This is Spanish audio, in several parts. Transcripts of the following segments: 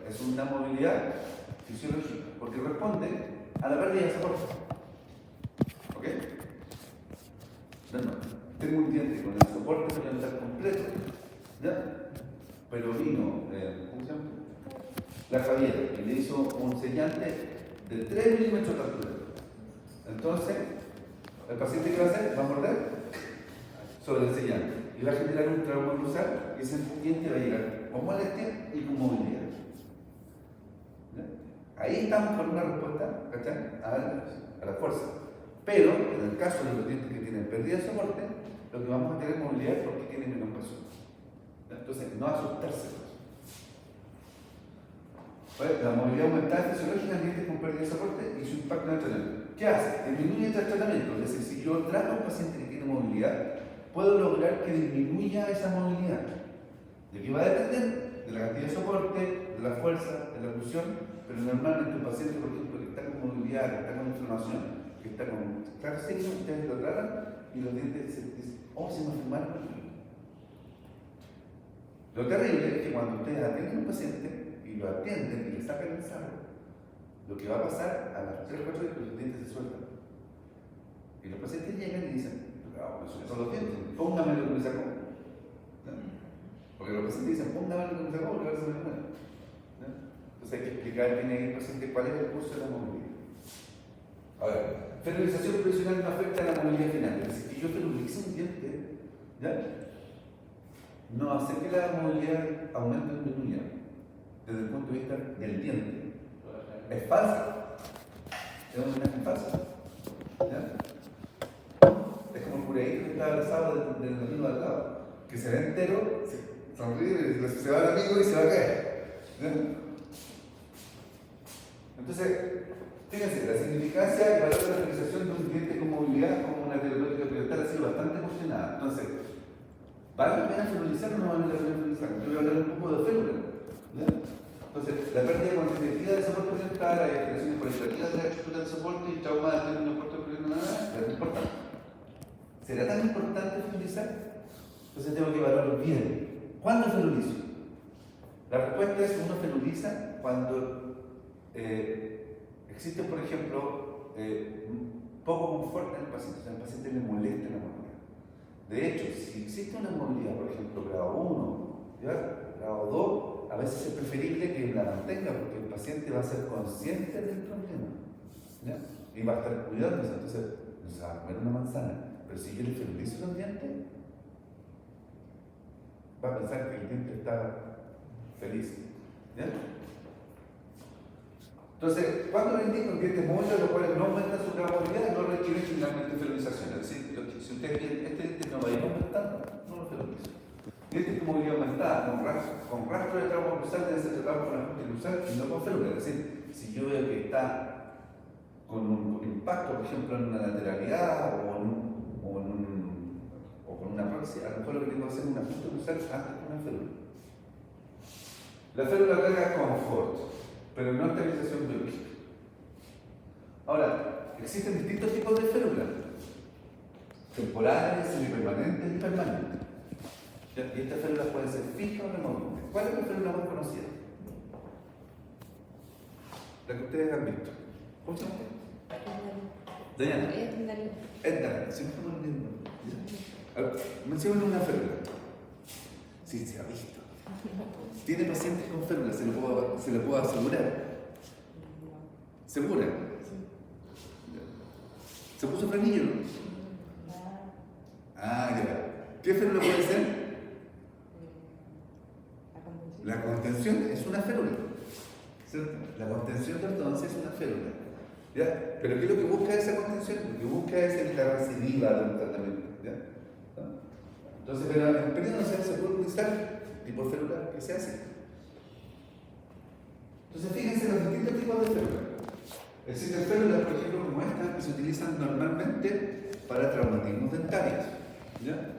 es una movilidad fisiológica, porque responde a la pérdida de soporte. ¿Ok? No, tengo un diente con el soporte celular completo, ¿ya? Pero vino, ¿cómo se llama? La Javiera, y le hizo un sellante de 3 milímetros de altura. Entonces, el paciente que va a hacer va a morder sobre el sellante y va a generar un trauma cruzal y ese diente va a llegar con molestia y con movilidad. ¿Ya? Ahí estamos con una respuesta, ¿cachai? A la fuerza. Pero en el caso de los dientes que tienen pérdida de soporte, lo que vamos a tener movilidad es porque tienen menos peso. Entonces, no asustarse. La movilidad aumentada fisiológica en dientes con pérdida de soporte y su impacto en el tratamiento. ¿Qué hace? Disminuye el tratamiento. Es decir, si yo trato a un paciente que tiene movilidad, puedo lograr que disminuya esa movilidad. ¿De qué va a depender? De la cantidad de soporte, de la fuerza, de la oclusión, pero normalmente un paciente, por ejemplo, que está con movilidad, que está con inflamación, que está con claro signo, ustedes lo tratan y los dientes dicen, oh, se me fumaron. Lo terrible es que cuando ustedes atienden a un paciente y lo atienden y le sacan el sarro, lo que va a pasar a las 3 o 4 días, los dientes se sueltan. Y los pacientes llegan y dicen, pero me sueltan los dientes, póngame lo que me sacó. ¿No? Porque los pacientes dicen, póngame lo que me sacó, porque ahora se me muere. ¿No? Entonces hay que explicar bien ahí al paciente cuál es el curso de la movilidad. Ahora, ferilización provisional no afecta a la movilidad final. Es decir, que yo ferilice un diente, ¿ya? No hace que la movilidad aumente o disminuya desde el punto de vista del diente. Es falsa. Es una imagen falsa. ¿Ya? Es como el curadito que está abrazado del amigo al lado, que se ve entero, se sonríe, se va al amigo y se va a caer. ¿Ya? Entonces, fíjense, la significancia y valor de la realización de un diente con movilidad como una terapéutica occidental ha sido bastante cuestionada. Entonces, ¿vale la pena fertilizar o no vale la pena fertilizar? Yo voy a hablar un poco de férula. Entonces, la pérdida cuantitativa de soporte oriental, las expresiones cualitativas de la estructura de soporte y trauma de término corto pero nada, es importante. ¿Será tan importante fertilizar? Entonces tengo que evaluarlo bien. ¿Cuándo fertilizo? La respuesta es uno fertiliza cuando existe, por ejemplo, poco confort en el paciente. O sea, al paciente le molesta la movilidad. De hecho, si existe una movilidad, por ejemplo, grado 1, ¿ya? Grado 2, a veces es preferible que la mantenga porque el paciente va a ser consciente del problema, ¿ya? Y va a estar cuidándose. Entonces, no se va a comer una manzana. Pero si yo le fertilizo los dientes, va a pensar que el diente está feliz, ¿ya? Entonces, cuando le indican dientes móviles, los cuales no aumentan su movilidad, no requieren finalmente fertilización. Es decir, si ustedes ven este diente no va a ir aumentando, no lo fertilizo. Dientes con movilidad aumentada, con rastro de trauma cruzal, deben ser tratados con ajuste cruzal y no con férula. Es decir, si yo veo que está con un impacto, por ejemplo, en una lateralidad o con una proxia, a lo mejor lo que tengo que hacer es un ajuste cruzal antes que una férula. La férula carga confort, pero no estabilización biológica. Ahora, existen distintos tipos de férulas, temporales, semipermanentes y permanentes. Y estas férulas pueden ser fijas o removibles. ¿Cuál es la férula más conocida? La que ustedes han visto. ¿Cómo se llama? Dayana. Edna, siempre me olvido. Mencionen una férula. Sí, se ha visto. ¿Tiene pacientes con férulas? ¿Se lo puedo asegurar? ¿Segura? ¿Se puso frenillo? Ah, ya. ¿Qué férula puede ser? La contención es una férula, ¿cierto? La contención entonces es una férula, ¿ya? Pero ¿qué es lo que busca esa contención? Lo que busca es la recidiva del tratamiento, ¿ya? ¿No? Entonces, pero en periodo se puede utilizar tipo de férula que se hace. Entonces, fíjense los distintos tipos de férulas. Existen férulas, por ejemplo, como esta, que se utilizan normalmente para traumatismos dentarios, ¿ya?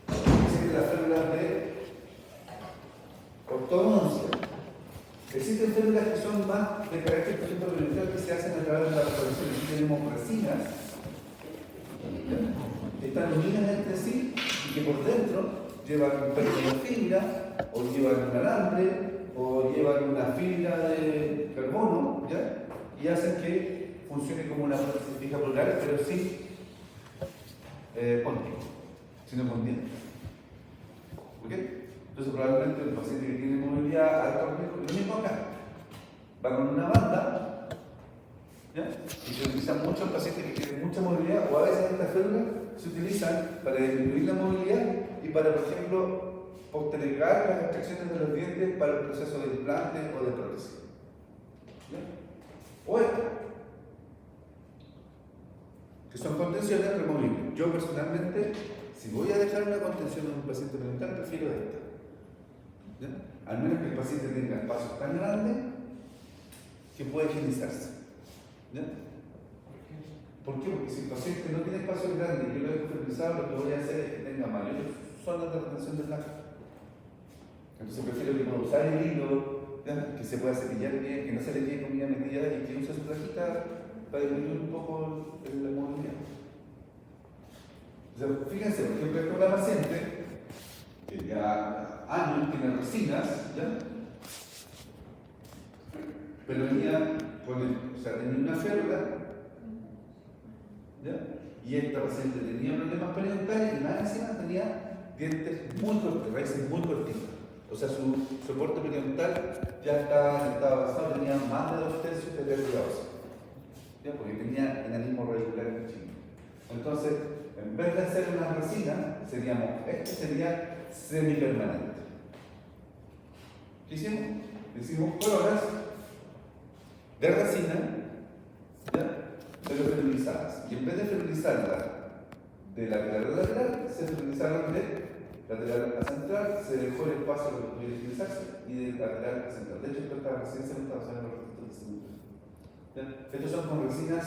Existen las férulas de ortodoncia. Existen férulas que son más de carácter, por ejemplo, biológico, que se hacen a través de la recolección. Aquí tenemos resinas que están unidas entre sí y que por dentro llevan fibra o llevan un alambre llevan una fibra de carbono, ¿ya? Y hacen que funcione como una prótesis fija pulgar, pero sin póntico, sino con dientes. ¿Ok? Entonces probablemente el paciente que tiene movilidad alta, lo mismo acá, va con una banda, ¿ya? Y se utiliza mucho en pacientes que tienen mucha movilidad, o a veces estas férulas se utilizan para disminuir la movilidad y para, por ejemplo, postergar las extracciones de los dientes para el proceso de implante o de prótesis. ¿Ya? O esta, que son contenciones removibles. Yo personalmente, si voy a dejar una contención en un paciente periodontal, prefiero esta. ¿Ya? Al menos que el paciente tenga espacios tan grandes que pueda higienizarse. ¿Ya? ¿Por qué? Porque si el paciente no tiene espacios grandes y yo lo he fertilizado, lo que voy a hacer es que tenga mayores zonas de retención de placa. Entonces prefiero que pueda usar el hilo, ¿ya? Que se pueda cepillar bien, que no se le quede comida metida y que use su plajita para disminuir un poco la movilidad. O sea, fíjense, por ejemplo, esta es una paciente que ya años tiene resinas, ¿ya? Pero venía tenía una férula, ¿ya? Y esta paciente tenía problemas periodontales y más encima tenía dientes muy cortos, raíces muy cortitas. O sea, su soporte periodontal ya estaba en estado avanzado, tenía más de 2/3 de pérdida ósea, ¿ya? Porque tenía enanismo radicular en chico. Entonces, en vez de hacer una resina, este sería semipermanente. ¿Qué hicimos? Hicimos coronas de resina, ¿ya? Pero fertilizadas. Y en vez de fertilizarlas de lateral a lateral, se fertilizaron de lateral a central, se dejó el espacio para que pudiera utilizarse y de lateral a central. De hecho, esto está recién cementado, ¿saben los registros de cemento? Estos son con resinas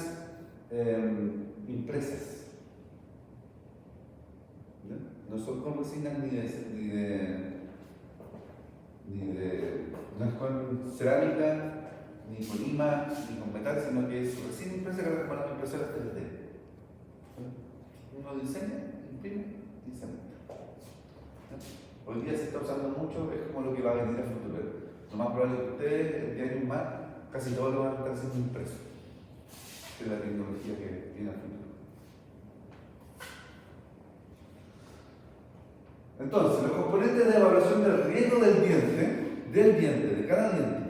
impresas. ¿Ya? No son con resinas no es con cerámica, ni con lima, ni con metal, sino que es resina impresa que con las impresoras 3D. Uno diseña, imprime y cementa. Hoy día se está usando mucho, es como lo que va a venir a futuro. Lo más probable es que ustedes, el día de más, casi todo lo van a estar haciendo impreso. Es la tecnología que viene al futuro. Entonces, los componentes de evaluación del riesgo del diente, de cada diente.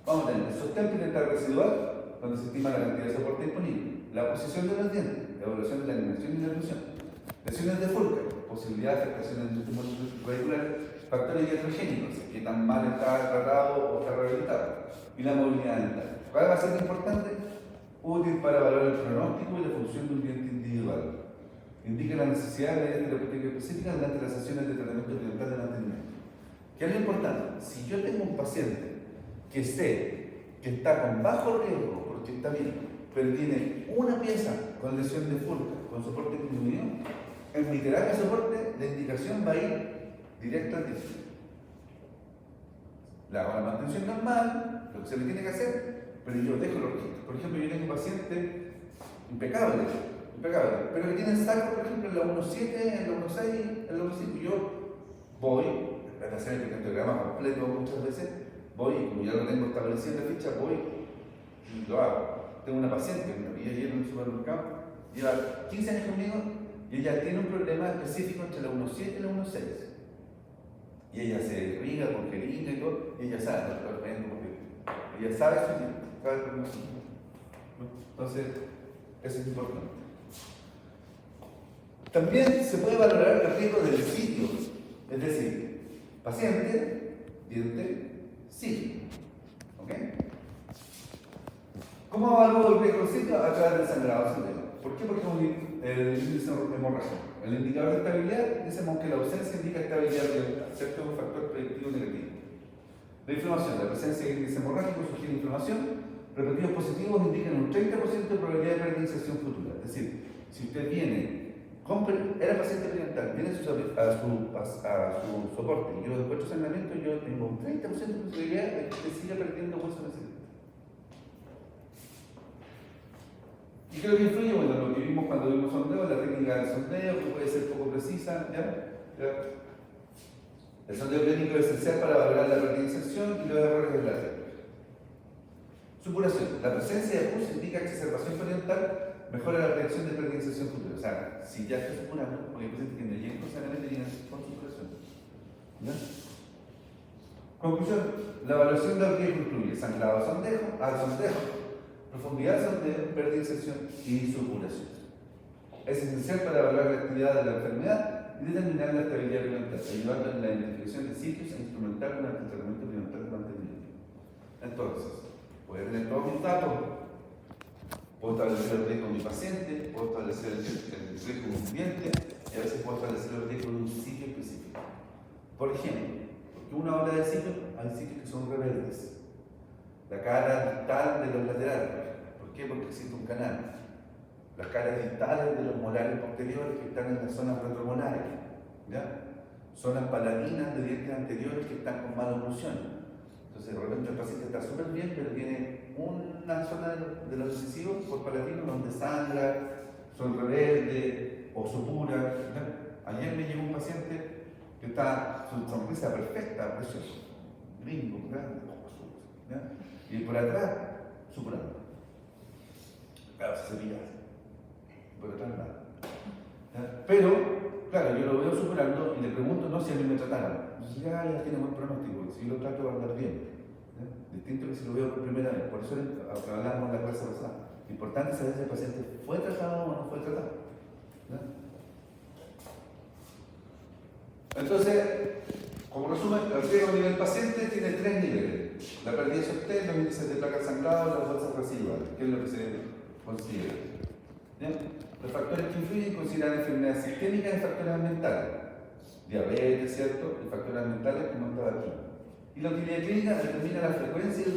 Vamos a tener el sostén periodontal residual, donde se estima la cantidad de soporte disponible, la posición de los dientes, la evaluación de la alineación y la oclusión, lesiones de Fulker, posibilidad de afectación del sistema radicular, factores iatrogénicos, que tan mal está tratado o está rehabilitado, y la movilidad dental. ¿Cuál va a ser importante? Útil para evaluar el pronóstico y la función de un diente individual. Indica la necesidad de áreas terapéuticas específicas durante las sesiones de tratamiento periodontal de mantenimiento. ¿Qué es lo importante? Si yo tengo un paciente que sé que está con bajo riesgo porque está bien, pero tiene una pieza con lesión de Fulker, con soporte disminuido, en mi terapia de soporte la indicación va a ir directa al diente. Le hago la mantención normal, lo que se le tiene que hacer, pero yo dejo los registros. Por ejemplo, yo tengo un paciente impecable, pero que tiene saco, por ejemplo, en la 1.7, en la 1.6, en la 1.5. Yo voy, a hacer el picantograma completo muchas veces, voy, como ya lo tengo establecido en la ficha, voy y lo hago. Tengo una paciente que me pide ayer en un supermercado, lleva 15 años conmigo y ella tiene un problema específico entre la 1.7 y la 1.6. Y ella se riga con jeringa y todo, y ella sabe, porque ella sabe su tiempo, sabe cómo es. Entonces, eso es importante. También se puede valorar el riesgo del sitio, es decir, paciente, diente, sitio. ¿Ok? ¿Cómo evalúo el riesgo del sitio? A través del sangrado sanguíneo. ¿Por qué? Porque el índice hemorrágico. El indicador de estabilidad, decimos que la ausencia indica estabilidad violenta, ¿cierto? Es un factor predictivo negativo. La inflamación, la presencia de índice hemorrágico sugiere inflamación. Repetidos positivos indican un 30% de probabilidad de reiniciación futura. Es decir, si usted viene, era paciente periodontal, viene a su soporte y yo encuentro sangramiento, yo tengo un 30% de posibilidad de que siga perdiendo hueso en ese diente. ¿Y qué es lo que influye? Bueno, lo que vimos cuando vimos sondeo, la técnica del sondeo, que puede ser poco precisa, ¿ya? El sondeo clínico es esencial para valorar la reinserción y los errores en Supuración. La presencia de pus indica exacerbación periodontal, mejora la predicción de periodización futura. O sea, si ya está supurando, porque hay pacientes que no llegan constantemente, llegan con supuración. ¿Ya? Conclusión. La evaluación del riesgo incluye sangrado al sondejo, profundidad del sondeo, periodización y supuración. Es esencial para evaluar la actividad de la enfermedad y determinar la estabilidad periodontal, ayudando en la identificación de sitios e instrumental durante el tratamiento periodontal de mantenimiento. Entonces, voy a tener todos mis datos, puedo establecer el riesgo de mi paciente, puedo establecer el riesgo de un cliente y a veces puedo establecer el riesgo de un sitio específico. Por ejemplo, porque una habla de sitios, hay sitios que son rebeldes. La cara distal de los laterales. ¿Por qué? Porque existe un canal. Las caras distales de los molares posteriores que están en las zonas retromolares. ¿Ya? Zonas palatinas de dientes anteriores que están con mala oclusión. Entonces, de repente el paciente está súper bien, pero tiene una zona de los incisivos por palatino donde sangra, son rebeldes o supura. Ayer me llegó un paciente que está, su sonrisa perfecta, precioso, gringo, grande, ojos azules, ¿ya? Y por atrás, supurando. Claro, se cepilla, por atrás nada. ¿Ya? Pero, claro, yo lo veo supurando y le pregunto, no si a mí me trataron. Entonces, ya tiene buen pronóstico, si yo lo trato va a andar bien. ¿Ya? Distinto que si lo veo por primera vez. Por eso hablamos en la clase pasada. Importante saber si el paciente fue tratado o no fue tratado. ¿Ya? Entonces, como resumen, el riesgo a nivel paciente tiene 3 niveles. La pérdida de sostén, los índices de placa sangrado, las bolsas residuales, que es lo que se considera. ¿Bien? Los factores que influyen consideran enfermedades sistémicas y factores ambientales. Diabetes, ¿cierto? Y factores ambientales como estaba aquí. Y la utilidad clínica determina la frecuencia y